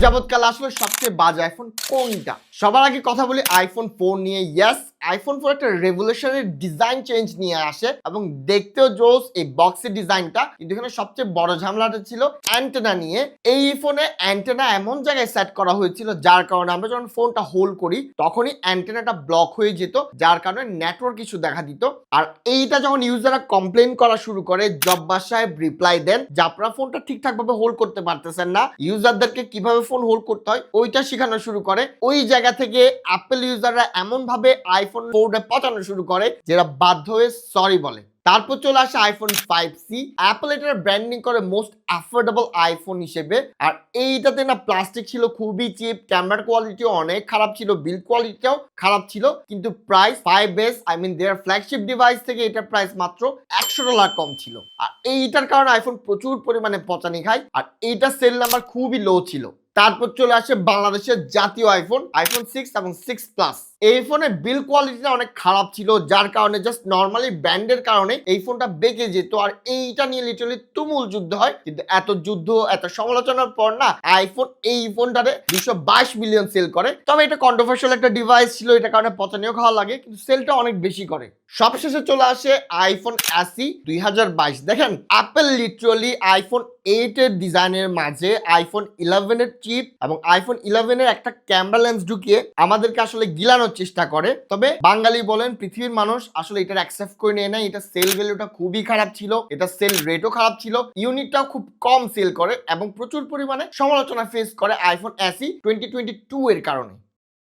যাবৎকাল আসলে সবচেয়ে বাজে আইফোন কোনটা? সবার আগে কথা বলি আইফোন 4 নিয়ে। ইয়েস, আইফোন 4 একটা রেভলিউশনারি ডিজাইন চেঞ্জ নিয়ে আসে এবং দেখতেও জোস এই বক্সের ডিজাইনটা। কিন্তু এখানে সবচেয়ে বড় ঝামেলাটা ছিল অ্যান্টেনা নিয়ে। এই ফোনে অ্যান্টেনা এমন জায়গায় সেট করা হয়েছিল যার কারণে আমরা যখন ফোনটা হোল্ড করি তখনই অ্যান্টেনাটা ব্লক হয়ে যেত, যার কারণে নেটওয়ার্ক ইস্যু দেখা দিত। আর এইটা যখন ইউজাররা কমপ্লেন করা শুরু করে, জব্বার সাহেব রিপ্লাই দেন যে আপনারা ফোনটা ঠিকঠাক ভাবে হোল্ড করতে পারতেছেন না, ইউজারদেরকে কিভাবে ফোন হোল্ড করতে হয় ওইটা শেখানো শুরু করে। ওই জায়গা থেকে অ্যাপল ইউজাররা এমন ভাবে আইফোন 4 পচানো শুরু করে যেটা বাধ্য হয়ে সরি বলে। তারপর চলে আসে আইফোন 5C। অ্যাপল এটার ব্র্যান্ডিং করে মোস্ট অ্যাফোর্ডেবল আইফোন হিসেবে। আর এইটাতে না প্লাস্টিক ছিল খুবই চিপ, ক্যামেরা কোয়ালিটিও অনেক খারাপ ছিল, বিল্ড কোয়ালিটিও খারাপ ছিল, কিন্তু প্রাইস 5S দেয়ার ফ্ল্যাগশিপ ডিভাইস থেকে এটার প্রাইস মাত্র $100 কম ছিল। আর এইটার কারণে আইফোন প্রচুর পরিমাণে পচানি খায় আর এইটা সেল নাম্বার খুবই লো ছিল। তারপর চলে আসে বাংলাদেশের জাতীয় আইফোন 6 এবং 6 প্লাস। এই ফোনের বিল্ড কোয়ালিটিটা অনেক খারাপ ছিল, যার কারণে জাস্ট নর্মালি ব্যান্ডের কারণে এই ফোনটা বেঁকে যেত। আর এইটা নিয়ে লিটারালি তুমুল যুদ্ধ হয়, কিন্তু এত যুদ্ধ এত সমালোচনার পর না আইফোন এই ফোনটারে 222 মিলিয়ন সেল করে। তবে এটা কন্ট্রোভার্সিয়াল একটা ডিভাইস ছিল, এটা কারণে পচানিও খাওয়া লাগে, কিন্তু সেলটা অনেক বেশি করে। সবশেষে চলে আসে আইফোন SE 2022। দেখেন অ্যাপল লিটারালি আইফোন 8 এর ডিজাইনের মাঝে আইফোন 11 এর চিপ এবং আইফোন 11 এর একটা ক্যামেরা লেন্স ঢুকিয়ে আমাদেরকে আসলে গিলানোর চেষ্টা করে। তবে বাঙালি বলেন পৃথিবীর মানুষ আসলে এটা অ্যাকসেপ্ট করে নিয়ে নেয়। এটা সেল ভ্যালুটা খুবই খারাপ ছিল, এটা সেল রেটও খারাপ ছিল, ইউনিটটাও খুব কম সেল করে এবং প্রচুর পরিমাণে সমালোচনা ফেস করে আইফোন SE 2022 এর কারণে।